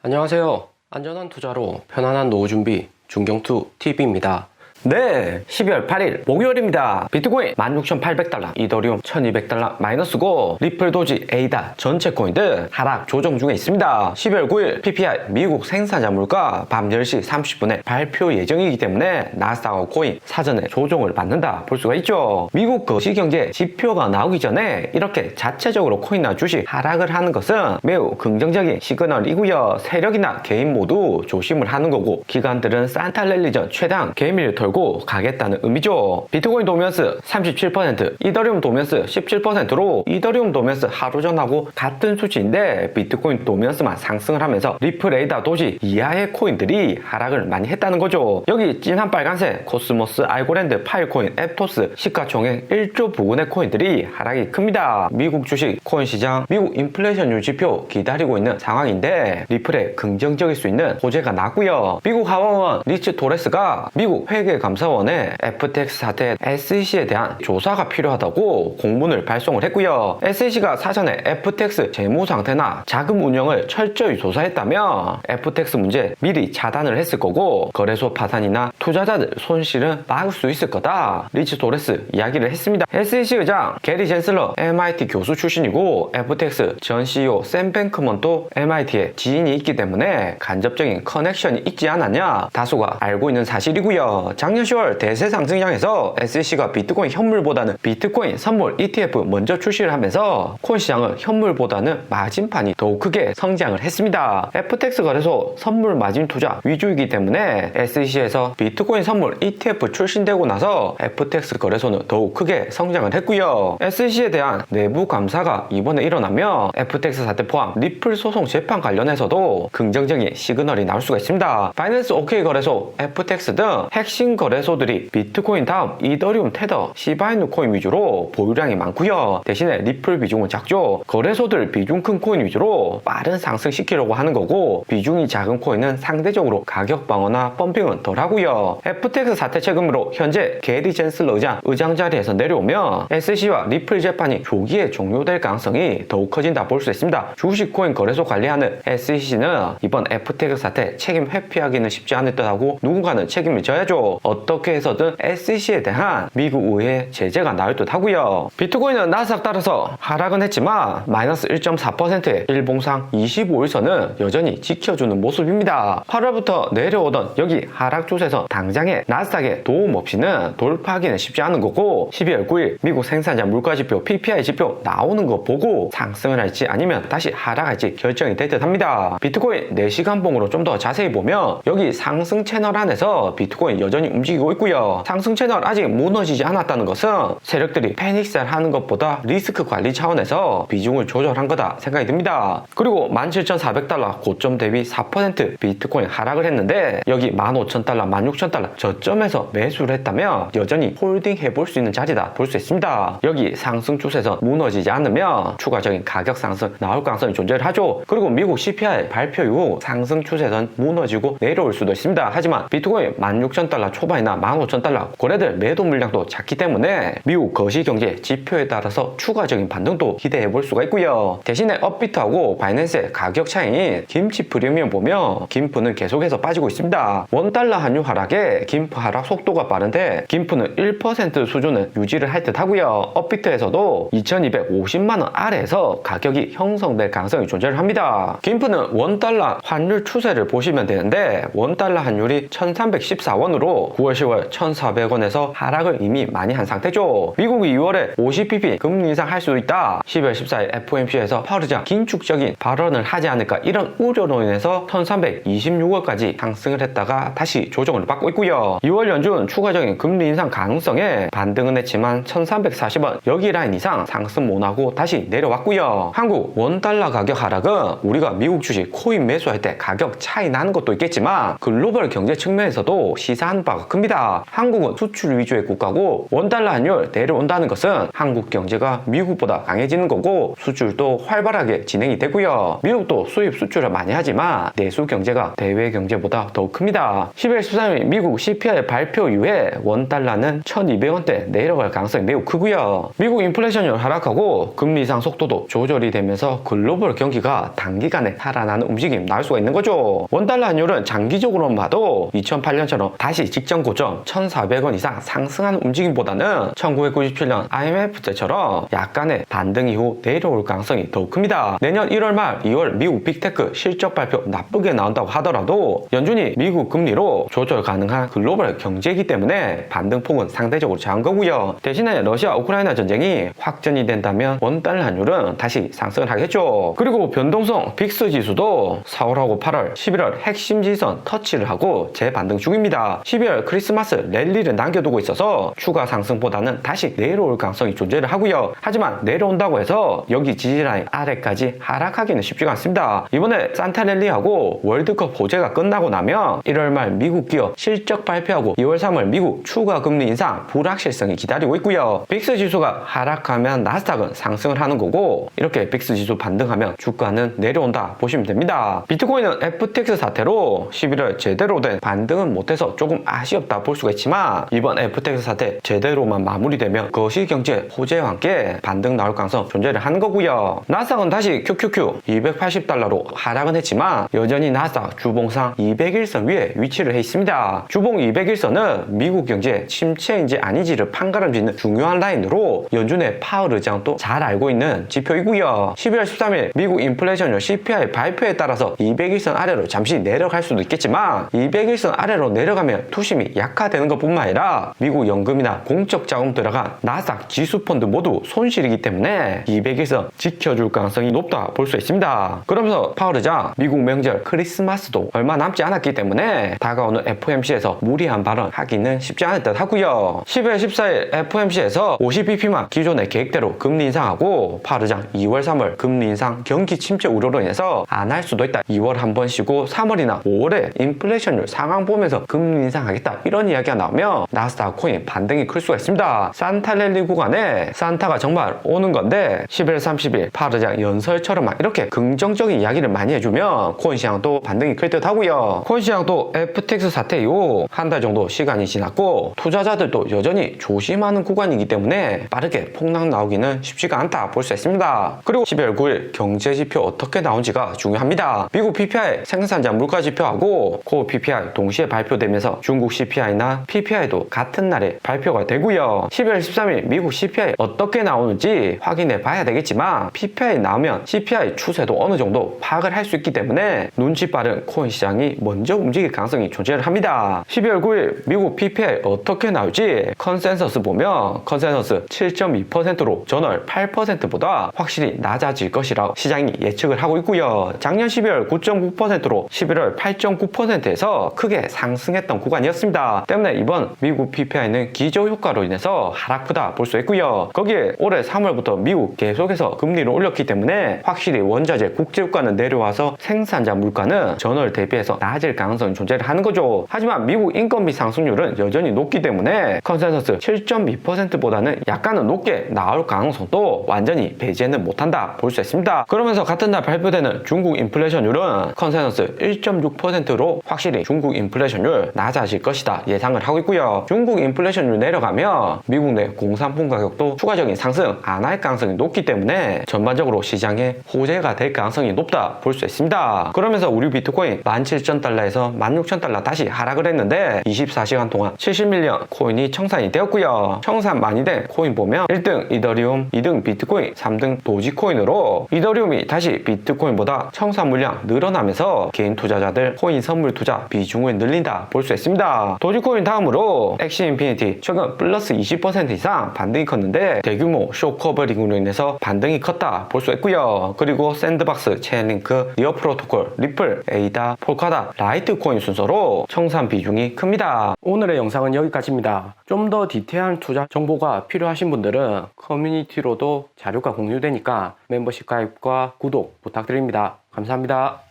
안녕하세요. 안전한 투자로 편안한 노후 준비 중경투 TV입니다. 네, 12월 8일 목요일입니다. 비트코인 16,800달러, 이더리움 1,200달러 마이너스고 리플, 도지, 에이다 전체 코인들 하락 조정 중에 있습니다. 12월 9일 PPI 미국 생산자 물가 밤 10시 30분에 발표 예정이기 때문에 나스닥 코인 사전에 조정을 받는다 볼 수가 있죠. 미국 거시경제 지표가 나오기 전에 이렇게 자체적으로 코인이나 주식 하락을 하는 것은 매우 긍정적인 시그널이고요. 세력이나 개인 모두 조심을 하는 거고, 기관들은 산타랠리 전 최대한 개미를 털고 가겠다는 의미죠. 비트코인 도면스 37%, 이더리움 도면스 17%로 이더리움 도면스 하루 전하고 같은 수치인데 비트코인 도면스만 상승을 하면서 리플, 에이다, 도지 이하의 코인들이 하락을 많이 했다는 거죠. 여기 진한 빨간색 코스모스, 알고랜드, 파일코인, 앱토스 시가총액 1조 부근의 코인들이 하락이 큽니다. 미국 주식 코인 시장 미국 인플레이션율 지표 기다리고 있는 상황인데 리플에 긍정적일 수 있는 호재가 나고요. 미국 하원의원 리치 토레스가 미국 회계감사원에 FTX 사태 SEC에 대한 조사가 필요하다고 공문을 발송을 했고요. SEC가 사전에 FTX 재무 상태나 자금 운영을 철저히 조사했다면 FTX 문제 미리 차단을 했을 거고, 거래소 파산이나 투자자들 손실은 막을 수 있을 거다, 리치 토레스 이야기를 했습니다. SEC 의장 게리 젠슬러 MIT 교수 출신이고, FTX 전 CEO 샘 뱅크먼도 MIT에 지인이 있기 때문에 간접적인 커넥션이 있지 않았냐 다수가 알고 있는 사실이고요. 작년 10월 대세 상승장에서 SEC가 비트코인 현물보다는 비트코인 선물 ETF 먼저 출시를 하면서 코인 시장은 현물보다는 마진판이 더욱 크게 성장을 했습니다. FTX 거래소 선물 마진 투자 위주이기 때문에 SEC에서 비트코인 선물 ETF 출신되고 나서 FTX 거래소는 더욱 크게 성장을 했고요. SEC에 대한 내부 감사가 이번에 일어나며 FTX 사태 포함 리플 소송 재판 관련해서도 긍정적인 시그널이 나올 수가 있습니다. 바이낸스 OK 거래소, FTX 등 핵심 거래소들이 비트코인 다음 이더리움, 테더, 시바이누 코인 위주로 보유량이 많고요. 대신에 리플 비중은 작죠. 거래소들 비중 큰 코인 위주로 빠른 상승시키려고 하는 거고, 비중이 작은 코인은 상대적으로 가격 방어나 펌핑은 덜 하고요. FTX 사태 책임으로 현재 게리 젠슬러 의장 자리에서 내려오면 SEC와 리플 재판이 조기에 종료될 가능성이 더욱 커진다 볼 수 있습니다. 주식 코인 거래소 관리하는 SEC는 이번 FTX 사태 책임 회피하기는 쉽지 않을 듯하고 누군가는 책임을 져야죠. 어떻게 해서든 SEC에 대한 미국 의회 제재가 나올 듯 하고요. 비트코인은 나스닥 따라서 하락은 했지만 마이너스 1.4%의 일봉상 25일선은 여전히 지켜주는 모습입니다. 8월부터 내려오던 여기 하락 추세선 당장의 나스닥에 도움 없이는 돌파하기는 쉽지 않은 거고, 12월 9일 미국 생산자 물가지표 PPI 지표 나오는 거 보고 상승을 할지 아니면 다시 하락할지 결정이 될 듯 합니다. 비트코인 4시간 봉으로 좀 더 자세히 보면 여기 상승 채널 안에서 비트코인 여전히 움직이고 있고요. 상승 채널 아직 무너지지 않았다는 것은 세력들이 패닉셀 하는 것보다 리스크 관리 차원에서 비중을 조절한 거다 생각이 듭니다. 그리고 17,400달러 고점 대비 4% 비트코인 하락을 했는데 여기 15,000달러, 16,000달러 저점에서 매수를 했다면 여전히 홀딩 해볼 수 있는 자리다 볼 수 있습니다. 여기 상승 추세선 무너지지 않으면 추가적인 가격 상승 나올 가능성이 존재를 하죠. 그리고 미국 CPI 발표 이후 상승 추세선 무너지고 내려올 수도 있습니다. 하지만 비트코인 16,000달러 초반이나 15,000달러 거래들 매도 물량도 작기 때문에 미국 거시경제 지표에 따라서 추가적인 반등도 기대해 볼 수가 있고요. 대신에 업비트하고 바이낸스의 가격 차이인 김치 프리미엄 보면 김프는 계속해서 빠지고 있습니다. 원달러 환율 하락에 김프 하락 속도가 빠른데 김프는 1% 수준을 유지를 할 듯 하고요. 업비트에서도 2250만원 아래에서 가격이 형성될 가능성이 존재를 합니다. 김프는 원달러 환율 추세를 보시면 되는데 원달러 환율이 1314원으로 9월 10월 1400원에서 하락을 이미 많이 한 상태죠. 미국이 2월에 50bp 금리 인상 할 수 있다, 10월 14일 FOMC에서 파월 의장 긴축적인 발언을 하지 않을까 이런 우려로 인해서 1326원까지 상승을 했다가 다시 조정을 받고 있고요. 2월 연준 추가적인 금리 인상 가능성에 반등은 했지만 1340원 여기 라인 이상 상승 못하고 다시 내려왔고요. 한국 원달러 가격 하락은 우리가 미국 주식 코인 매수할 때 가격 차이 나는 것도 있겠지만 글로벌 경제 측면에서도 시사하는 바가 큽니다. 한국은 수출 위주의 국가고 원달러 환율 내려온다는 것은 한국 경제가 미국보다 강해지는 거고 수출도 활발하게 진행이 되고요. 미국도 수입 수출을 많이 하지만 내수 경제가 대외 경제보다 더 큽니다. 10월 13일 비트코인 미국 CPI 발표 이후에 원달러는 1200원대 내려갈 가능성이 매우 크고요. 미국 인플레이션율 하락하고 금리 인상 속도도 조절이 되면서 글로벌 경기가 단기간에 살아나는 움직임 나올 수가 있는 거죠. 원달러 환율은 장기적으로 봐도 2008년처럼 다시 직전 고점 1,400원 이상 상승하는 움직임보다는 1997년 IMF 때처럼 약간의 반등 이후 내려올 가능성이 더 큽니다. 내년 1월 말 2월 미국 빅테크 실적 발표 나쁘게 나온다고 하더라도 연준이 미국 금리로 조절 가능한 글로벌 경제이기 때문에 반등폭은 상대적으로 작은 거고요. 대신에 러시아 우크라이나 전쟁이 확전이 된다면 원달러 환율은 다시 상승을 하겠죠. 그리고 변동성 빅스 지수도 4월하고 8월, 11월 핵심 지선 터치를 하고 재반등 중입니다. 12월 크리스마스 랠리를 남겨두고 있어서 추가 상승보다는 다시 내려올 가능성이 존재를 하고요. 하지만 내려온다고 해서 여기 지지라인 아래까지 하락하기는 쉽지가 않습니다. 이번에 산타 랠리하고 월드컵 호재가 끝나고 나면 1월 말 미국 기업 실적 발표하고 2월 3월 미국 추가 금리 인상 불확실성이 기다리고 있고요. 빅스 지수가 하락하면 나스닥은 상승을 하는 거고 이렇게 빅스 지수 반등하면 주가는 내려온다 보시면 됩니다. 비트코인은 FTX 사태로 11월 제대로 된 반등은 못해서 조금 아쉬웠다 볼 수가 있지만 이번 FTX 사태 제대로만 마무리되면 거시경제 호재와 함께 반등 나올 가능성 존재를 하는 거고요. 나스닥은 다시 QQQ 280달러로 하락은 했지만 여전히 나스닥 주봉상 200일선 위에 위치를 해 있습니다. 주봉 200일선은 미국 경제 침체인지 아닌지를 판가름짓는 중요한 라인으로 연준의 파월 의장도 잘 알고 있는 지표이고요. 12월 13일 미국 인플레이션율 CPI 발표에 따라서 200일선 아래로 잠시 내려갈 수도 있겠지만 200일선 아래로 내려가면 투심이 약화되는 것뿐만 아니라 미국 연금이나 공적 자금 들어간 나스닥 지수 펀드 모두 손실이기 때문에 200일선 지켜줄 가능성이 높다 볼 수 있습니다. 그러면서 파월 의장 미국 명절 크리스마스도 얼마 남지 않았기 때문에 다가오는 FOMC에서 무리한 발언 하기는 쉽지 않을 듯 하고요. 12월 14일 FOMC에서 50bp만 기존의 계획대로 금리 인상하고 파월 의장 2월 3월 금리 인상 경기 침체 우려로 인해서 안 할 수도 있다. 2월 한 번 쉬고 3월이나 5월에 인플레이션율 상황 보면서 금리 인상하겠다 이런 이야기가 나오면 나스닥 코인 반등이 클 수가 있습니다. 산타 랠리 구간에 산타가 정말 오는 건데 11월 30일 파월 의장 연설처럼 이렇게 긍정적인 이야기를 많이 해주면 코인 시장도 반등이 클 듯 하고요. 코인 시장도 FTX 사태 이후 한 달 정도 시간이 지났고 투자자들도 여전히 조심하는 구간이기 때문에 빠르게 폭락 나오기는 쉽지가 않다 볼 수 있습니다. 그리고 12월 9일 경제지표 어떻게 나온지가 중요합니다. 미국 PPI 생산자 물가 지표하고 코어 PPI 동시에 발표되면서 중국 CPI나 PPI도 같은 날에 발표가 되고요. 12월 13일 미국 CPI 어떻게 나오는지 확인해 봐야 되겠지만 PPI 나오면 CPI 추세도 어느 정도 파악을 할 수 있기 때문에 눈치 빠른 코인 시장이 먼저 움직일 가능성이 존재를 합니다. 12월 9일 미국 PPI 어떻게 나올지 컨센서스 보면 컨센서스 7.2%로 전월 8%보다 확실히 낮아질 것이라고 시장이 예측을 하고 있고요. 작년 12월 9.9%로 11월 8.9%에서 크게 상승했던 구간이었습니다. 때문에 이번 미국 PPI는 기저효과로 인해서 하락보다 볼 수 있고요. 거기에 올해 3월부터 미국 계속해서 금리를 올렸기 때문에 확실히 원자재 국제유가는 내려와서 생산자 물가는 전월 대비해서 낮을 가능성이 존재를 하는 거죠. 하지만 미국 인건비 상승률은 여전히 높기 때문에 컨센서스 7.2%보다는 약간은 높게 나올 가능성도 완전히 배제는 못한다 볼 수 있습니다. 그러면서 같은 날 발표되는 중국 인플레이션율은 컨센서스 1.6%로 확실히 중국 인플레이션율 낮아질 것이다 예상을 하고 있고요. 중국 인플레이션율 내려가면 미국 내 공산품 가격도 추가적인 상승 안 할 가능성이 높기 때문에 전반적으로 시장에 호재가 될 가능성이 높다 볼 수 있습니다. 그러면서 우리 비트코인 17,000달러에서 16,000달러 다시 하락을 했는데 24시간 동안 70밀리언 코인이 청산이 되었고요. 청산 많이 된 코인 보면 1등 이더리움, 2등 비트코인, 3등 도지코인으로 이더리움이 다시 비트코인보다 청산 물량 늘어나면서 개인 투자자들 코인 선물 투자 비중을 늘린다 볼 수 있습니다. 도지코인 다음으로 엑시 인피니티 최근 플러스 20% 이상 반등이 컸는데 대규모 쇼 커버링으로 인해서 반등이 컸다 볼 수 있고요. 그리고 샌드박스, 체인링크, 리어 프로토콜, 리플, 에이다, 폴카다, 라이트코인 순서로 청산 비중이 큽니다. 오늘의 영상은 여기까지입니다. 좀 더 디테일한 투자 정보가 필요하신 분들은 커뮤니티로도 자료가 공유되니까 멤버십 가입과 구독 부탁드립니다. 감사합니다.